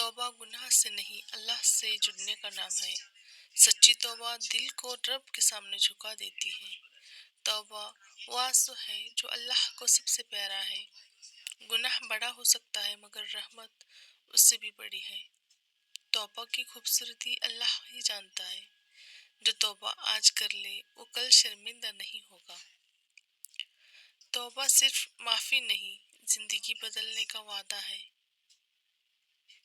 توبہ گناہ سے نہیں اللہ سے جڑنے کا نام ہے۔ سچی توبہ دل کو رب کے سامنے جھکا دیتی ہے۔ توبہ وہ آنسو ہے جو اللہ کو سب سے پیارا ہے۔ گناہ بڑا ہو سکتا ہے مگر رحمت اس سے بھی بڑی ہے۔ توبہ کی خوبصورتی اللہ ہی جانتا ہے۔ جو توبہ آج کر لے وہ کل شرمندہ نہیں ہوگا۔ توبہ صرف معافی نہیں، زندگی بدلنے کا وعدہ ہے۔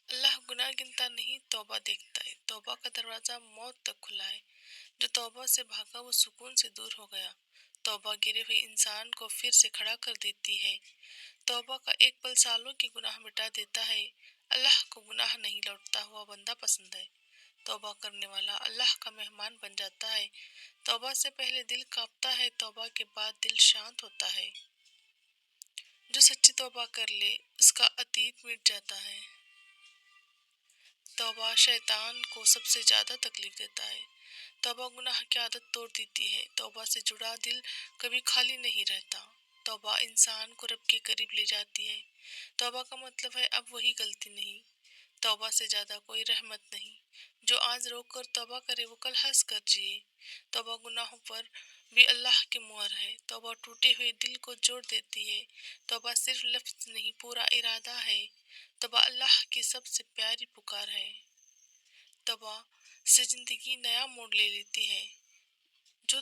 اللہ گناہ گنتا نہیں، توبہ دیکھتا ہے۔ توبہ کا دروازہ موت تک کھلا ہے۔ جو توبہ سے بھاگا وہ سکون سے دور ہو گیا۔ توبہ گرے ہوئے انسان کو پھر سے کھڑا کر دیتی ہے۔ توبہ کا ایک پل سالوں کی گناہ مٹا دیتا ہے۔ اللہ کو گناہ نہیں لوٹتا ہوا بندہ پسند ہے۔ توبہ کرنے والا اللہ کا مہمان بن جاتا ہے۔ توبہ سے پہلے دل کانپتا ہے، توبہ کے بعد دل شانت ہوتا ہے۔ جو سچی توبہ کر لے اس کا اطیت مٹ جاتا ہے۔ توبہ شیطان کو سب سے زیادہ تکلیف دیتا ہے۔ توبہ گناہ کی عادت توڑ دیتی ہے۔ توبہ سے جڑا دل کبھی خالی نہیں رہتا۔ توبہ انسان کو رب کے قریب لے جاتی ہے۔ توبہ کا مطلب ہے اب وہی غلطی نہیں۔ توبہ سے زیادہ کوئی رحمت نہیں۔ جو آج رو کر توبہ کرے وہ کل ہنس کر جیے۔ توبہ گناہوں پر بھی اللہ کی مہر ہے۔ توبہ ٹوٹے ہوئے دل کو جوڑ دیتی ہے۔ توبہ صرف لفظ نہیں، پورا ارادہ ہے۔ توبہ اللہ کی سب سے پیاری پکار ہے۔ توبہ سے زندگی نیا موڑ لے لیتی ہے۔ جو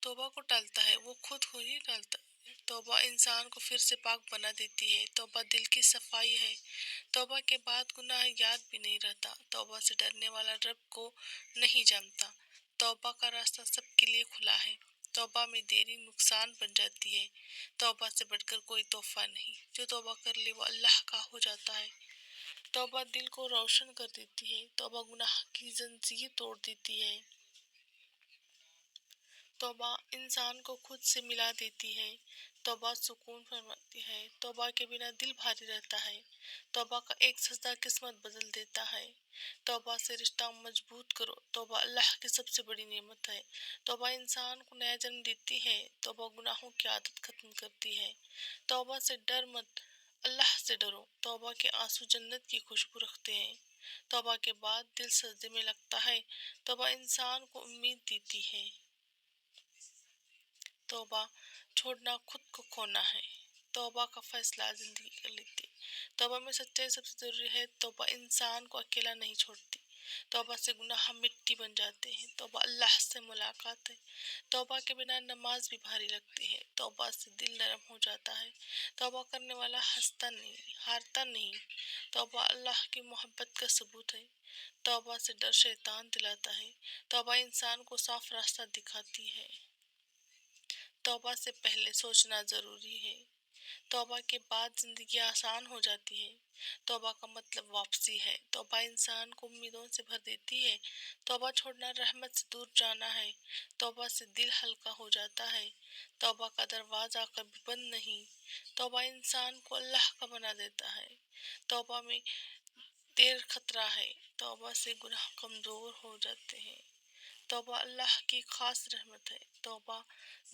توبہ کو ٹالتا ہے وہ خود ہی ٹالتا ہے۔ توبہ انسان کو پھر سے پاک بنا دیتی ہے۔ توبہ دل کی صفائی ہے۔ توبہ کے بعد گناہ یاد بھی نہیں رہتا۔ توبہ سے ڈرنے والا رب کو نہیں جانتا۔ توبہ کا راستہ سب کے لیے کھلا ہے۔ توبہ میں دیری نقصان بن جاتی ہے۔ توبہ سے بڑھ کر کوئی تحفہ نہیں۔ جو توبہ کر لے وہ اللہ کا ہو جاتا ہے۔ توبہ دل کو روشن کر دیتی ہے۔ توبہ گناہ کی زنجیر توڑ دیتی ہے۔ توبہ انسان کو خود سے ملا دیتی ہے۔ توبہ سکون فرماتی ہے۔ توبہ کے بنا دل بھاری رہتا ہے۔ توبہ کا ایک سجدہ قسمت بدل دیتا ہے۔ توبہ سے رشتہ مضبوط کرو۔ توبہ اللہ کی سب سے بڑی نعمت ہے۔ توبہ انسان کو نیا جنم دیتی ہے۔ توبہ گناہوں کی عادت ختم کرتی ہے۔ توبہ سے ڈر مت، اللہ سے ڈرو۔ توبہ کے آنسو جنت کی خوشبو رکھتے ہیں۔ توبہ کے بعد دل سجدے میں لگتا ہے۔ توبہ انسان کو امید دیتی ہے۔ توبہ چھوڑنا خود کو کھونا ہے۔ توبہ کا فیصلہ زندگی کر لیتی ہے۔ توبہ میں سچائی سب سے ضروری ہے۔ توبہ انسان کو اکیلا نہیں چھوڑتی۔ توبہ سے گناہ مٹی بن جاتے ہیں۔ توبہ اللہ سے ملاقات ہے۔ توبہ کے بنا نماز بھی بھاری لگتی ہے۔ توبہ سے دل نرم ہو جاتا ہے۔ توبہ کرنے والا ہنستا نہیں، ہارتا نہیں۔ توبہ اللہ کی محبت کا ثبوت ہے۔ توبہ سے ڈر شیطان دلاتا ہے۔ توبہ انسان کو صاف راستہ دکھاتی ہے۔ توبہ سے پہلے سوچنا ضروری ہے۔ توبہ کے بعد زندگی آسان ہو جاتی ہے۔ توبہ کا مطلب واپسی ہے۔ توبہ انسان کو امیدوں سے بھر دیتی ہے۔ توبہ چھوڑنا رحمت سے دور جانا ہے۔ توبہ سے دل ہلکا ہو جاتا ہے۔ توبہ کا دروازہ کبھی بند نہیں۔ توبہ انسان کو اللہ کا بنا دیتا ہے۔ توبہ میں دیر خطرہ ہے۔ توبہ سے گناہ کمزور ہو جاتے ہیں۔ توبہ اللہ کی خاص رحمت ہے۔ توبہ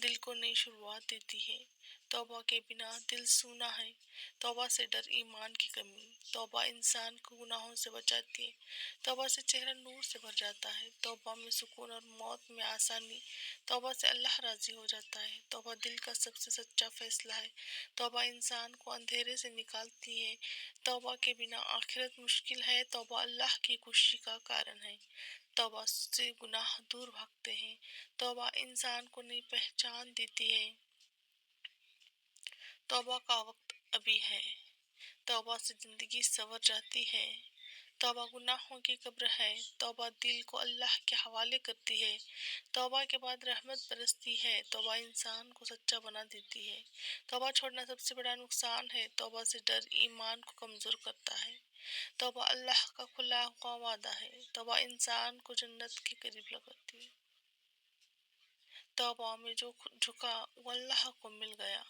دل کو نئی شروعات دیتی ہے۔ توبہ کے بنا دل سونا ہے۔ توبہ سے ڈر ایمان کی کمی۔ توبہ انسان کو گناہوں سے بچاتی ہے۔ توبہ سے چہرہ نور سے بھر جاتا ہے۔ توبہ میں سکون اور موت میں آسانی۔ توبہ سے اللہ راضی ہو جاتا ہے۔ توبہ دل کا سب سے سچا فیصلہ ہے۔ توبہ انسان کو اندھیرے سے نکالتی ہے۔ توبہ کے بنا آخرت مشکل ہے۔ توبہ اللہ کی خوشی کا کارن ہے۔ توبہ سے گناہ دور بھاگتے ہیں۔ توبہ انسان کو نئی پہچان دیتی ہے۔ توبہ کا وقت ابھی ہے۔ توبہ سے زندگی سنور جاتی ہے۔ توبہ گناہوں کی قبر ہے۔ توبہ دل کو اللہ کے حوالے کرتی ہے۔ توبہ کے بعد رحمت برستی ہے۔ توبہ انسان کو سچا بنا دیتی ہے۔ توبہ چھوڑنا سب سے بڑا نقصان ہے۔ توبہ سے ڈر ایمان کو کمزور کرتا ہے۔ توبہ اللہ کا کھلا ہوا وعدہ ہے۔ توبہ انسان کو جنت کے قریب لگاتی ہے۔ توبہ میں جو جھکا وہ اللہ کو مل گیا۔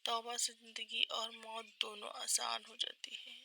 توبہ سے زندگی اور موت دونوں آسان ہو جاتی ہے۔